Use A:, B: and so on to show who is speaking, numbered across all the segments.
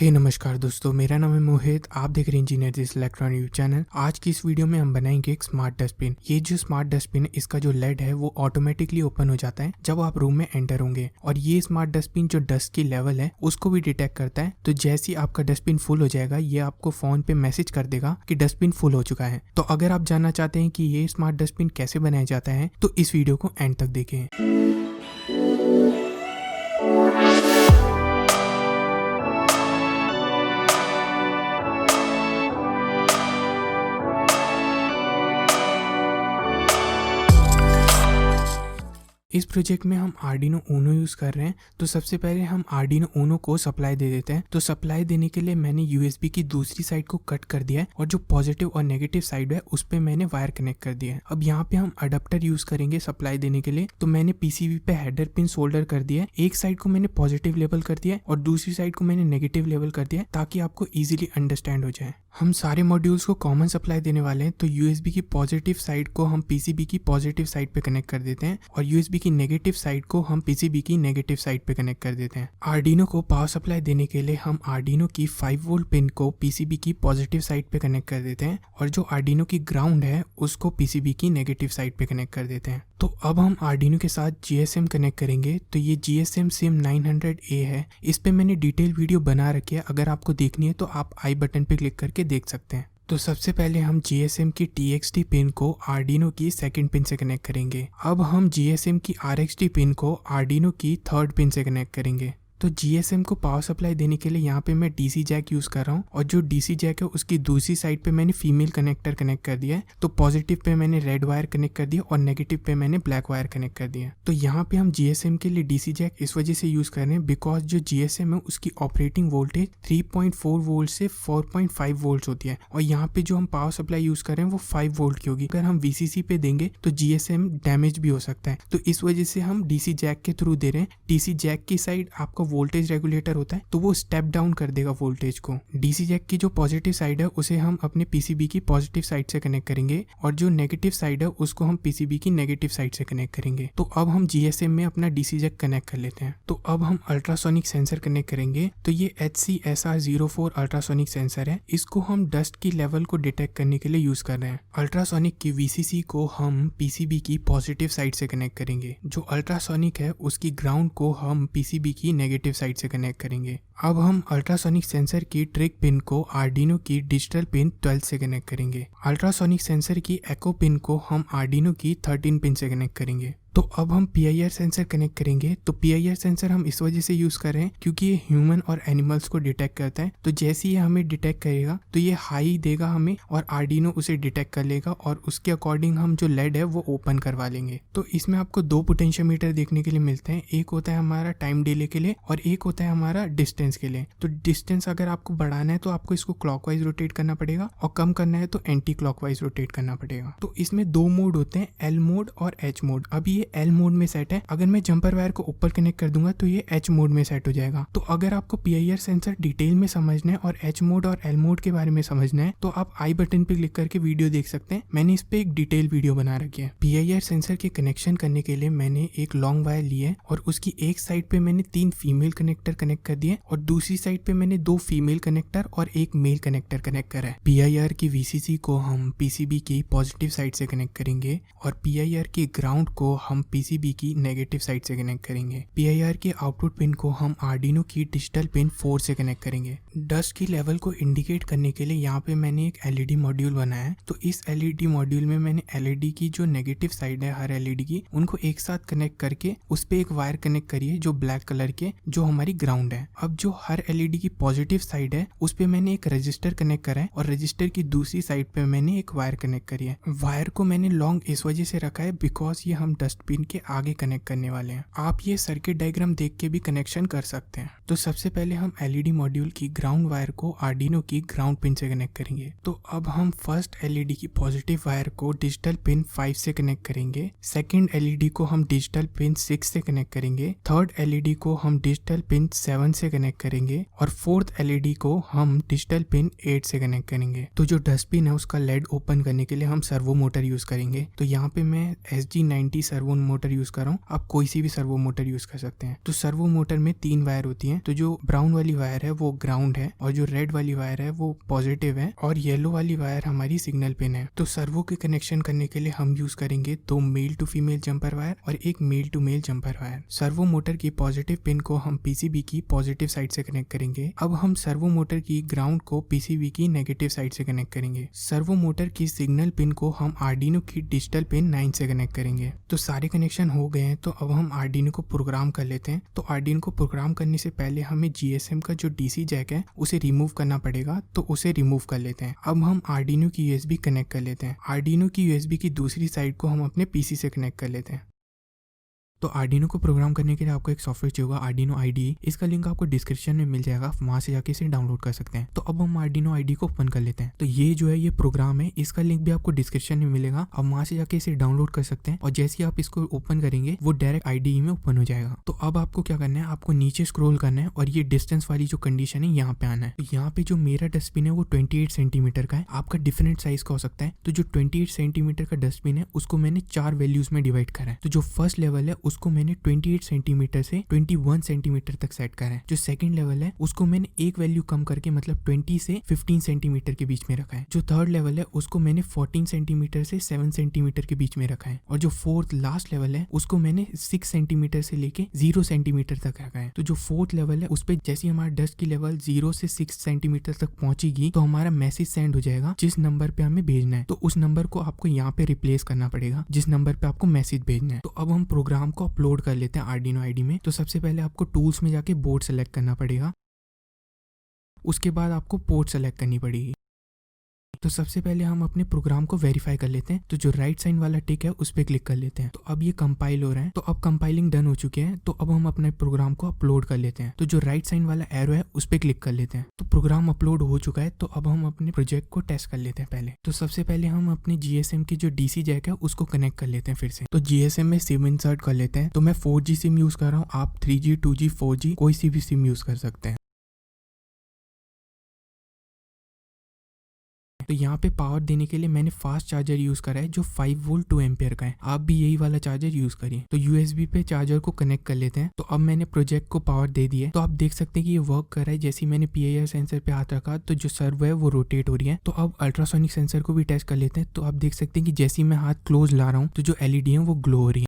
A: नमस्कार दोस्तों, मेरा नाम है मोहित। आप देख रहे हैं engineer this electronic YouTube channel. आज की इस वीडियो में हम बनाएंगे एक स्मार्ट डस्टबिन। ये जो स्मार्ट डस्टबिन है, इसका जो लेड है वो ऑटोमेटिकली ओपन हो जाता है जब आप रूम में एंटर होंगे। और ये स्मार्ट डस्टबिन जो डस्ट की लेवल है उसको भी डिटेक्ट करता है। तो जैसे ही आपका डस्टबिन फुल हो जाएगा, ये आपको फोन पे मैसेज कर देगा कि डस्टबिन फुल हो चुका है। तो अगर आप जानना चाहते हैं कि ये स्मार्ट डस्टबिन कैसे बनाया जाता है तो इस वीडियो को एंड तक देखें। इस प्रोजेक्ट में हम आर्डिनो ऊनो यूज कर रहे हैं। तो सबसे पहले हम आर्डिनो ऊनो को सप्लाई दे देते हैं। तो सप्लाई देने के लिए मैंने यूएसबी की दूसरी साइड को कट कर दिया है और जो पॉजिटिव और नेगेटिव साइड है उस पे मैंने वायर कनेक्ट कर दिया है। अब यहाँ पे हम अडेप्टर यूज करेंगे सप्लाई देने के लिए। तो मैंने पीसीबी पे हेडर पिन सोल्डर कर दिया है। एक साइड को मैंने पॉजिटिव लेबल कर दिया है और दूसरी साइड को मैंने नेगेटिव लेबल कर दिया है ताकि आपको इजीली अंडरस्टैंड हो जाए। हम सारे मॉड्यूल्स को कॉमन सप्लाई देने वाले हैं। तो यूएसबी की पॉजिटिव साइड को हम पीसीबी की पॉजिटिव साइड पे कनेक्ट कर देते हैं और यूएसबी की नेगेटिव साइड को हम पीसीबी की नेगेटिव साइड पे कनेक्ट कर देते हैं। आर्डिनो को पावर सप्लाई देने के लिए हम आर्डिनो की 5 वोल्ट पिन को पीसीबी की पॉजिटिव साइड पे कनेक्ट कर देते हैं और जो आर्डिनो की ग्राउंड है उसको पीसीबी की नेगेटिव साइड पे कनेक्ट कर देते हैं। तो अब हम आर्डिनो के साथ जीएसएम कनेक्ट करेंगे। तो ये जीएसएम सिम 900A है। इस पे मैंने डिटेल वीडियो बना रखी है, अगर आपको देखनी है तो आप आई बटन पे क्लिक करके देख सकते हैं। तो सबसे पहले हम जीएसएम की TXT पिन को आर्डिनो की सेकंड पिन से कनेक्ट करेंगे। अब हम जीएसएम की RXT पिन को आर्डिनो की थर्ड पिन से कनेक्ट करेंगे। तो जीएसएम को पावर सप्लाई देने के लिए यहाँ पे मैं डीसी जैक यूज कर रहा हूँ और जो डीसी जैक है उसकी दूसरी साइड पे मैंने फीमेल कनेक्टर कनेक्ट कर दिया है। तो पॉजिटिव पे मैंने रेड वायर कनेक्ट कर दिया और नेगेटिव पे मैंने ब्लैक वायर कनेक्ट कर दिया। तो यहाँ पे हम जीएसएम के लिए डीसी जैक इस वजह से यूज कर रहे हैं बिकॉज जो जीएसएम है उसकी ऑपरेटिंग वोल्टेज 3.4 वोल्ट से 4.5 वोल्ट होती है और यहाँ पे जो हम पावर सप्लाई यूज कर रहे हैं वो 5 वोल्ट की होगी। अगर हम वीसीसी पे देंगे तो जीएसएम डैमेज भी हो सकता है। तो इस वजह से हम डीसी जैक के थ्रू दे रहे हैं। डीसी जैक की साइड आपका वोल्टेज रेगुलेटर होता है तो वो स्टेप डाउन कर देगा वोल्टेज को। डीसी जैक की जो पॉजिटिव साइड है उसे हम अपने पीसीबी की पॉजिटिव साइड से कनेक्ट करेंगे और जो नेगेटिव साइड है उसको हम पीसीबी की नेगेटिव साइड से कनेक्ट करेंगे। तो अब हम जीएसएम में अपना डीसी जैक कनेक्ट कर लेते हैं। तो अब हम अल्ट्रासोनिक सेंसर कनेक्ट करेंगे। तो ये HCSR04 अल्ट्रासोनिक सेंसर है। इसको हम डस्ट की लेवल को डिटेक्ट करने के लिए यूज कर रहे हैं। अल्ट्रासोनिक की वीसीसी को हम पीसीबी की पॉजिटिव साइड से कनेक्ट करेंगे। जो अल्ट्रासोनिक है उसकी ग्राउंड को हम पीसीबी की नेगेटिव साइड से कनेक्ट करेंगे। अब हम अल्ट्रासोनिक सेंसर की ट्रिक पिन को आर्डिनो की डिजिटल पिन 12 से कनेक्ट करेंगे। अल्ट्रासोनिक सेंसर की एको पिन को हम आर्डिनो की 13 पिन से कनेक्ट करेंगे। तो अब हम PIR सेंसर कनेक्ट करेंगे। तो PIR सेंसर हम इस वजह से यूज कर रहे हैं क्योंकि ये ह्यूमन और एनिमल्स को डिटेक्ट करता है। तो जैसे ही हमें डिटेक्ट करेगा तो ये हाई देगा हमें और आर्डिनो उसे डिटेक्ट कर लेगा और उसके अकॉर्डिंग हम जो लेड है वो ओपन करवा लेंगे। तो इसमें आपको 2 पोटेंशियोमीटर देखने के लिए मिलते हैं। एक होता है हमारा टाइम डिले के लिए और एक होता है हमारा डिस्टेंस के लिए। तो डिस्टेंस अगर आपको बढ़ाना है तो आपको इसको क्लॉकवाइज रोटेट करना पड़ेगा और कम करना है तो एंटी क्लॉकवाइज रोटेट करना पड़ेगा। तो इसमें 2 मोड होते हैं, L मोड और H मोड। अभी ये L मोड में सेट है। अगर मैं जंपर वायर को ऊपर कनेक्ट कर दूंगा तो ये H मोड में सेट हो जाएगा। तो अगर आपको PIR सेंसर डिटेल में समझना है और H मोड और L मोड के बारे में समझना है तो आप आई बटन पे क्लिक करके वीडियो देख सकते हैं। मैंने इस पे एक डिटेल वीडियो बना रखी है। PIR सेंसर के कनेक्शन करने के लिए मैंने एक लॉन्ग वायर ली है और उसकी एक साइड पे मैंने 3 फीमेल कनेक्टर कनेक्ट कर दिए और दूसरी साइड पे मैंने 2 फीमेल कनेक्टर और एक मेल कनेक्टर कनेक्ट करा है। PIR की VCC को हम PCB की पॉजिटिव साइड से कनेक्ट करेंगे और PIR की ग्राउंड को हम PCB की नेगेटिव साइड से कनेक्ट करेंगे। PIR के आउटपुट पिन को हम आर्डिनो की डिजिटल पिन 4 से कनेक्ट करेंगे। डस्ट की लेवल को इंडिकेट करने के लिए यहाँ पे मैंने एक LED मॉड्यूल बनाया है। तो इस LED मॉड्यूल में मैंने LED की जो नेगेटिव साइड है हर LED की उनको एक साथ कनेक्ट करके उस पे एक वायर कनेक्ट करी है जो ब्लैक कलर के जो हमारी ग्राउंड है। अब जो हर LED की पॉजिटिव साइड है उस पे मैंने एक रजिस्टर कनेक्ट करा है और रजिस्टर की दूसरी साइड पे मैंने एक वायर कनेक्ट करी है। वायर को मैंने लॉन्ग इस वजह से रखा है बिकॉज ये हम डस्टबिन के आगे कनेक्ट करने वाले हैं। आप ये सर्किट डायग्राम देख के भी कनेक्शन कर सकते हैं। तो सबसे पहले हम LED मॉड्यूल की ग्राउंड वायर को आर्डिनो की ग्राउंड पिन से कनेक्ट करेंगे। तो अब हम फर्स्ट LED की पॉजिटिव वायर को डिजिटल पिन 5 से कनेक्ट करेंगे। सेकंड LED को हम डिजिटल पिन 6 से कनेक्ट करेंगे। थर्ड LED को हम डिजिटल पिन 7 से कनेक्ट करेंगे और फोर्थ LED को हम डिजिटल पिन 8 से कनेक्ट करेंगे। तो जो डस्टबिन है उसका लेड ओपन करने के लिए हम सर्वो मोटर यूज करेंगे। तो यहाँ पे मैं SG90 servo servo motor use कर रहा हूँ, आप कोई सी भी सर्वो मोटर यूज कर सकते हैं। तो सर्वो मोटर में 3 वायर होती हैं। तो जो ब्राउन वाली वायर है वो ग्राउंड है, और जो रेड वाली वायर है वो पॉजिटिव है, और येलो वाली वायर हमारी सिग्नल पिन है। तो सर्वो के कनेक्शन करने के लिए हम यूज करेंगे 2 male to female jumper wire और 1 male to male jumper wire. Servo motor की पॉजिटिव पिन को हम पीसीबी की पॉजिटिव साइड से कनेक्ट करेंगे। अब हम सर्वो मोटर की ग्राउंड को पीसीबी की नेगेटिव साइड से कनेक्ट करेंगे। सर्वो मोटर की सिग्नल पिन को हम आर्डिनो की डिजिटल पिन 9 से कनेक्ट करेंगे। तो सारे कनेक्शन हो गए हैं। तो अब हम आर्डिनो को प्रोग्राम कर लेते हैं। तो आर्डिनो को प्रोग्राम करने से पहले हमें जीएसएम का जो डीसी जैक है उसे रिमूव करना पड़ेगा। तो उसे रिमूव कर लेते हैं। अब हम आर्डिनो की यूएसबी कनेक्ट कर लेते हैं। आर्डिनो की यूएसबी की दूसरी साइड को हम अपने पीसी से कनेक्ट कर लेते हैं। तो आर्डिनो को प्रोग्राम करने के लिए आपको एक सॉफ्टवेयर चाहिए होगा, आर्डिनो आईडी। इसका लिंक आपको डिस्क्रिप्शन में मिल जाएगा, वहां से जाके इसे डाउनलोड कर सकते हैं। तो अब हम आर्डिनो आईडी को ओपन कर लेते हैं। तो ये जो है ये प्रोग्राम है, इसका लिंक भी आपको डिस्क्रिप्शन में मिलेगा, आप वहां से जाके इसे डाउनलोड कर सकते हैं। और जैसे ही आप इसको ओपन करेंगे वो डायरेक्ट आईडी में ओपन हो जाएगा। तो अब आपको क्या करना है, आपको नीचे स्क्रॉल करना है और ये डिस्टेंस वाली जो कंडीशन है यहाँ पे आना है। तो यहाँ पे जो मेरा डस्टबिन है वो 28 सेंटीमीटर का है, आपका डिफरेंट साइज का हो सकता है। तो जो 28 सेंटीमीटर का डस्टबिन है उसको मैंने 4 वैल्यूज में डिवाइड करा है। तो जो फर्स्ट लेवल है उसको मैंने 28 सेंटीमीटर से 21 सेंटीमीटर तक सेट करा है। जो सेकंड लेवल है उसको मैंने एक वैल्यू कम करके मतलब 20 से 15 सेंटीमीटर के बीच में रखा है। जो थर्ड लेवल है उसको मैंने 14 सेंटीमीटर से 7 सेंटीमीटर के बीच में रखा है। और जो फोर्थ लास्ट लेवल है उसको मैंने 6 सेंटीमीटर से लेके 0 सेंटीमीटर तक रखा है। तो जो फोर्थ लेवल है उस पे जैसे हमारा डस्ट की लेवल 0 से 6 सेंटीमीटर तक पहुंचेगी तो हमारा मैसेज सेंड हो जाएगा जिस नंबर पे हमें भेजना है। तो उस नंबर को आपको यहाँ पे रिप्लेस करना पड़ेगा जिस नंबर पे आपको मैसेज भेजना है। तो अब हम प्रोग्राम को अपलोड कर लेते हैं आर्डिनो आईडी में। तो सबसे पहले आपको टूल्स में जाके बोर्ड सेलेक्ट करना पड़ेगा, उसके बाद आपको पोर्ट सेलेक्ट करनी पड़ेगी। तो सबसे पहले हम अपने प्रोग्राम को वेरीफाई कर लेते हैं। तो जो राइट साइन वाला टिक है उस पर क्लिक कर लेते हैं। तो अब ये कंपाइल हो रहा है। तो अब कंपाइलिंग डन हो चुके हैं। तो अब हम अपने प्रोग्राम को अपलोड कर लेते हैं। तो जो राइट साइन वाला एरो है उस पर क्लिक कर लेते हैं। तो प्रोग्राम अपलोड हो चुका है। तो अब हम अपने प्रोजेक्ट को टेस्ट कर लेते हैं पहले। तो सबसे पहले हम अपने जीएसएम की जो डीसी जैक है उसको कनेक्ट कर लेते हैं फिर से। तो जीएसएम में सिम इंसर्ट कर लेते हैं। तो मैं 4G सिम यूज कर रहा हूँ, आप 3G 2G 4G कोई सी भी सिम यूज कर सकते हैं। तो यहाँ पे पावर देने के लिए मैंने फास्ट चार्जर यूज करा है जो 5 वोल्ट 2 एम्पियर का है। आप भी यही वाला चार्जर यूज करिए। तो यूएसबी पे चार्जर को कनेक्ट कर लेते हैं। तो अब मैंने प्रोजेक्ट को पावर दे दी है। तो आप देख सकते हैं कि ये वर्क कर रहा है। जैसे ही मैंने पीआईआर सेंसर पे हाथ रखा तो जो सर्वो है वो रोटेट हो रही है। तो अब अल्ट्रासोनिक सेंसर को भी टेस्ट कर लेते हैं। तो आप देख सकते हैं कि जैसे ही मैं हाथ क्लोज ला रहा हूँ तो जो एलईडी है वो ग्लो हो रही है।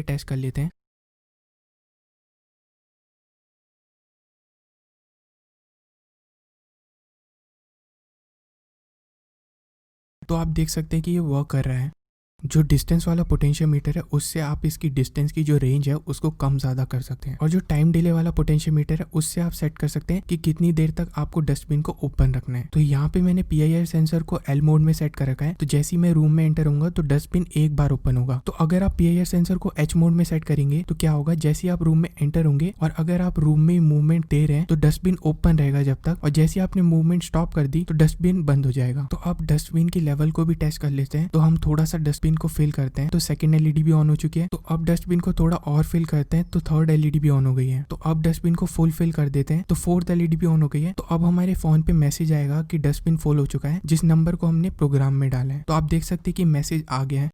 A: से टेस्ट कर लेते हैं। तो आप देख सकते हैं कि ये वर्क कर रहा है। जो डिस्टेंस वाला पोटेंशियोमीटर है उससे आप इसकी डिस्टेंस की जो रेंज है उसको कम ज़्यादा कर सकते हैं, और जो टाइम डिले वाला पोटेंशियोमीटर है उससे आप सेट कर सकते हैं कि कितनी देर तक आपको डस्टबिन को ओपन रखना है। तो यहाँ पे मैंने PIR सेंसर को L मोड में सेट कर रखा है, तो जैसे ही मैं रूम में एंटर होऊंगा तो डस्टबिन एक बार ओपन होगा। तो अगर आप PIR सेंसर को H मोड में सेट करेंगे तो क्या होगा, जैसे ही आप रूम में एंटर होंगे और अगर आप रूम में मूवमेंट दे रहे हैं तो डस्टबिन ओपन रहेगा जब तक, और जैसे ही आपने मूवमेंट स्टॉप कर दी तो डस्टबिन बंद हो जाएगा। तो अब डस्टबिन की लेवल को भी टेस्ट कर लेते हैं। तो हम थोड़ा सा डस्टबिन को फिल करते हैं, तो सेकंड LED भी ऑन हो चुकी है। तो अब डस्टबिन को थोड़ा और फिल करते हैं, तो थर्ड LED भी ऑन हो गई है। तो अब डस्टबिन को फुल फिल कर देते हैं, तो फोर्थ LED भी ऑन हो गई है। तो अब हमारे फोन पे मैसेज आएगा कि डस्टबिन फुल हो चुका है, जिस नंबर को हमने प्रोग्राम में डाला है। तो आप देख सकते हैं कि मैसेज आ गया है।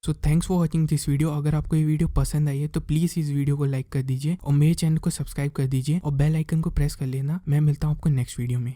A: So thanks for watching this video. अगर आपको ये वीडियो पसंद आई है तो प्लीज़ इस वीडियो को लाइक कर दीजिए और मेरे चैनल को सब्सक्राइब कर दीजिए और बेल आइकन को प्रेस कर लेना। मैं मिलता हूँ आपको नेक्स्ट वीडियो में।